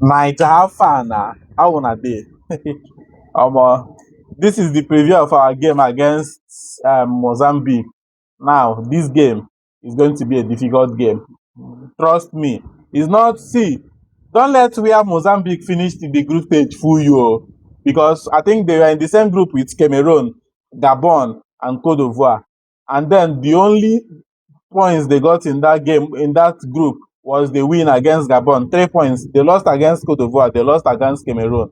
Naija, how far na? How una dey? Omo, this is the preview of our game against Mozambique. Now, this game is going to be a difficult game. Trust me. It's not, see, don't let where Mozambique finished in the group stage fool you, oh, because I think they were in the same group with Cameroon, Gabon, and Cote d'Ivoire. And then the only points they got in that game, in that group, was the win against Gabon. 3 points. They lost against Cote d'Ivoire, they lost against Cameroon.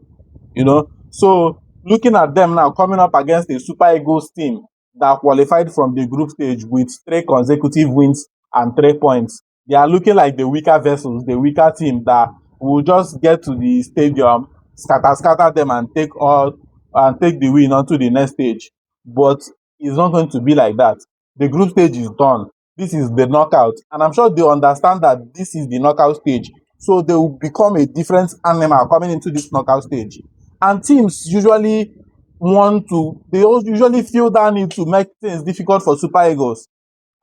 So looking at them now coming up against a Super Eagles team that qualified from the group stage with 3 consecutive wins and 3 points, they are looking like the weaker vessels, the weaker team that will just get to the stadium, scatter them, and take the win onto the next stage. But it's not going to be like that. The group stage is done. This is the knockout, and I'm sure they understand that this is the knockout stage. So they will become a different animal coming into this knockout stage. And teams usually usually feel that need to make things difficult for Super Eagles.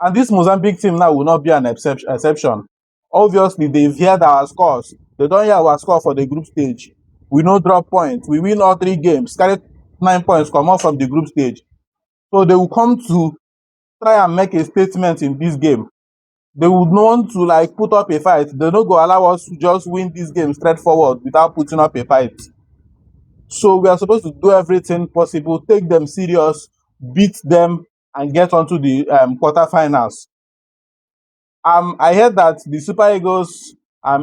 And this Mozambique team now will not be an exception. Obviously, they've heard our scores. They don't hear our score for the group stage. We no drop points. We win all 3 games, carry 9 points, come out from the group stage. So they will come to try and make a statement in this game. They would want to put up a fight. They don't go allow us to just win this game straightforward without putting up a fight. So we are supposed to do everything possible, take them serious, beat them, and get onto the quarterfinals. I heard that the Super Eagles,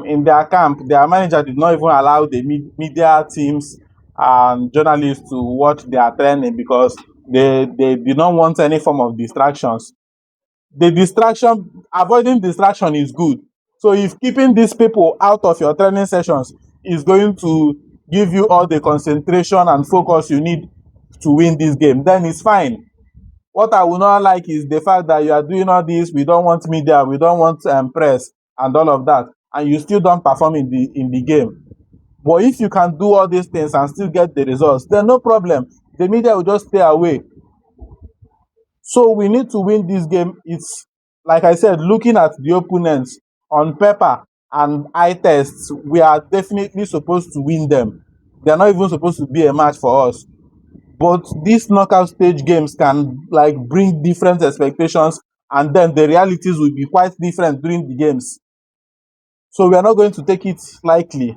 in their camp, their manager did not even allow the media teams and journalists to watch their training because they did not want any form of distractions. Avoiding distraction is good. So if keeping these people out of your training sessions is going to give you all the concentration and focus you need to win this game, then it's fine. What I will not like is the fact that you are doing all this, we don't want media, we don't want press and all of that, and you still don't perform in the game. But if you can do all these things and still get the results, then no problem. The media will just stay away. So we need to win this game. It's like I said, looking at the opponents on paper and eye tests, we are definitely supposed to win them. They're not even supposed to be a match for us. But these knockout stage games can bring different expectations, and then the realities will be quite different during the games. So we are not going to take it lightly.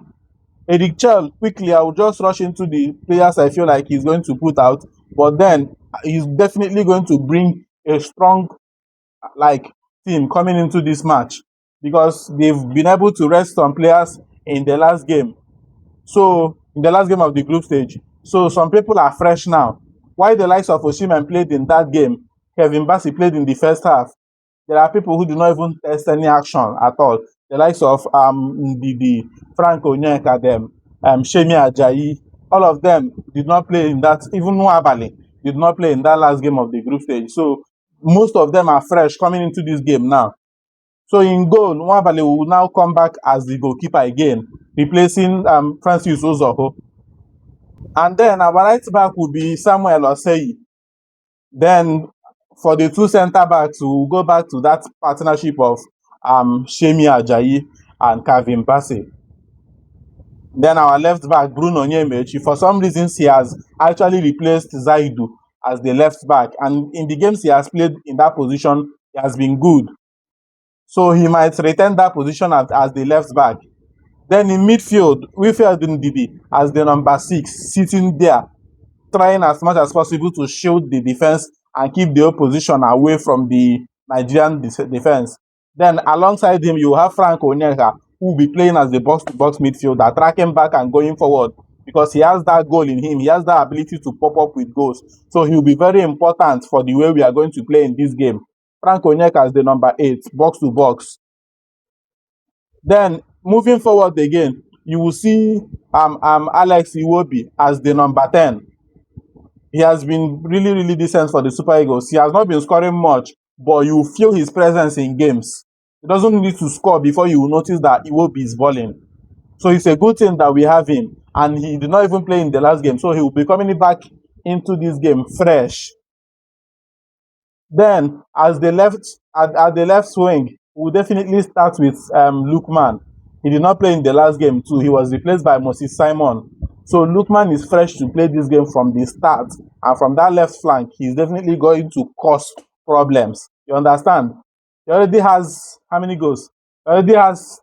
Eric Chell, quickly, I will just rush into the players I feel like he's going to put out, but then he's definitely going to bring a strong team coming into this match because they've been able to rest some players in the last game. So in the last game of the group stage, so some people are fresh now. While the likes of Osimhen played in that game, Kevin Bassey played in the first half. There are people who do not even test any action at all. The likes of the Frank Onyeka, them, Shemi Ajayi, all of them did not play in that. Even Nwabali did not play in that last game of the group stage. So most of them are fresh coming into this game now. So in goal, Nwabali will now come back as the goalkeeper again, replacing Francis Ozoho. And then our right back will be Samuel Osei. Then for the two centre backs, we'll go back to that partnership of Shemi Ajayi and Kevin Bassey. Then our left back, Bruno Nyemechi, for some reasons he has actually replaced Zaidu as the left back. And in the games he has played in that position, he has been good. So he might retain that position as the left back. Then in midfield, Wilfred Ndidi as the number 6, sitting there, trying as much as possible to shield the defense and keep the opposition away from the Nigerian defense. Then alongside him, you have Frank Onyeka, who will be playing as the box-to-box midfielder, tracking back and going forward because he has that goal in him. He has that ability to pop up with goals. So he will be very important for the way we are going to play in this game. Frank Onyeka as the number 8, box-to-box. Then moving forward again, you will see Alex Iwobi as the number 10. He has been really, really decent for the Super Eagles. He has not been scoring much, but you feel his presence in games. He doesn't need to score before you will notice that Iwobi is balling. So it's a good thing that we have him. And he did not even play in the last game, so he will be coming back into this game fresh. Then, as the left at the left wing, we'll definitely start with Lukman. He did not play in the last game too. He was replaced by Moses Simon. So Lookman is fresh to play this game from the start. And from that left flank, he's definitely going to cause problems. You understand? He already has how many goals? He already has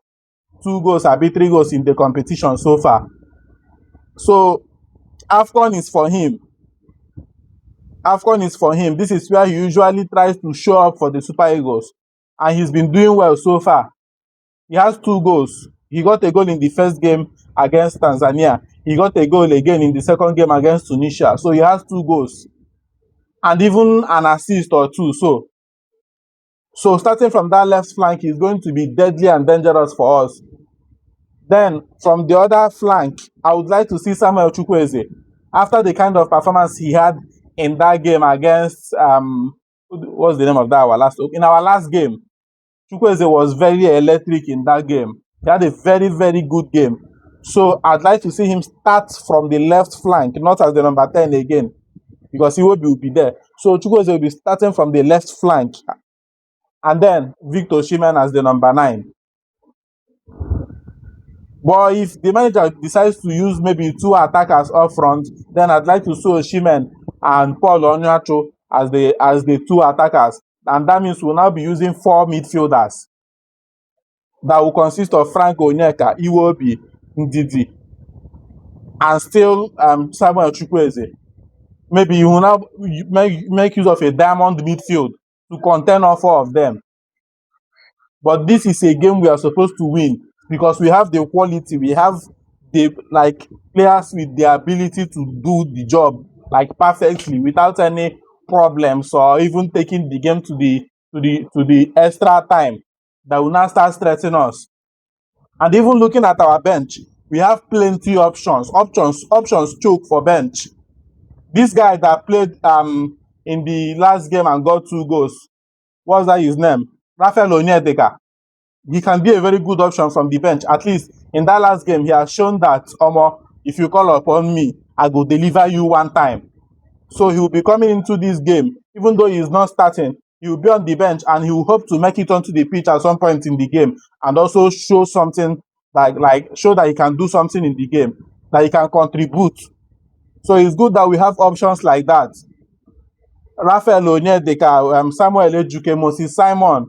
2 goals, be 3 goals in the competition so far. So AFCON is for him. AFCON is for him. This is where he usually tries to show up for the Super Eagles. And he's been doing well so far. He has 2 goals. He got a goal in the first game against Tanzania. He got a goal again in the second game against Tunisia. So he has 2 goals. And even an assist or two. So starting from that left flank is going to be deadly and dangerous for us. Then from the other flank, I would like to see Samuel Chukwueze. After the kind of performance he had in that game against what's the name of that in our last game, Chukwueze was very electric in that game. He had a very, very good game. So I'd like to see him start from the left flank, not as the number 10 again, because he will be there. So Chukwueze will be starting from the left flank. And then Victor Osimhen as the number 9. But if the manager decides to use maybe 2 attackers up front, then I'd like to see Osimhen and Paul Onyacho as the 2 attackers. And that means we'll now be using 4 midfielders that will consist of Frank Onyeka, Iwobi, Ndidi, and still Samuel Chukwueze. Maybe you will now make use of a diamond midfield to contain all 4 of them. But this is a game we are supposed to win because we have the quality, we have the players with the ability to do the job perfectly without any problems or even taking the game to the extra time that will now start stressing us. And even looking at our bench, we have plenty options. Options choke for bench. This guy that played in the last game and got 2 goals, what's that his name? Raphael Onyedika. He can be a very good option from the bench. At least in that last game, he has shown that, if you call upon me, I will deliver you one time. So he will be coming into this game, even though he is not starting, he will be on the bench and he will hope to make it onto the pitch at some point in the game and also show something show that he can do something in the game, that he can contribute. So it's good that we have options like that. Raphael Onyedika, Samuel Ejuke, Moses Simon,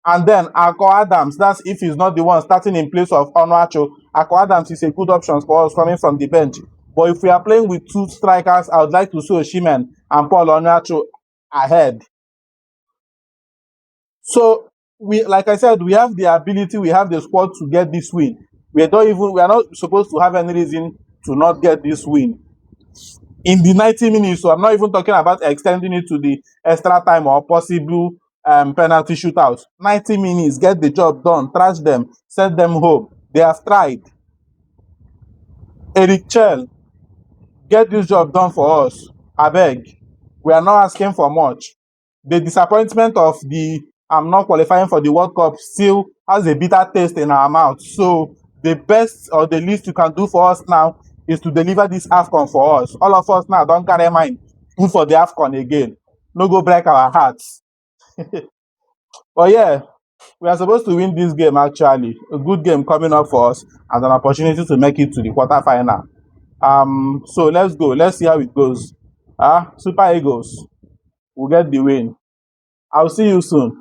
and then Akko Adams. That's if he's not the one starting in place of Onuachu. Akko Adams is a good option for us coming from the bench. But if we are playing with 2 strikers, I would like to see Osimhen and Paul Onuachu ahead. So like I said, we have the ability, we have the squad to get this win. We are not supposed to have any reason to not get this win in the 90 minutes. So I'm not even talking about extending it to the extra time or possible penalty shootout. 90 minutes, get the job done, trash them, send them home. They have tried. Eric Chell, get this job done for us. Abeg, we are not asking for much. The disappointment of the not qualifying for the World Cup still has a bitter taste in our mouth. So the best or the least you can do for us now is to deliver this AFCON for us. All of us now don't carry mind good for the AFCON again. No go break our hearts. But yeah, we are supposed to win this game actually. A good game coming up for us and an opportunity to make it to the quarterfinal. So let's go. Let's see how it goes. Super Eagles will get the win. I'll see you soon.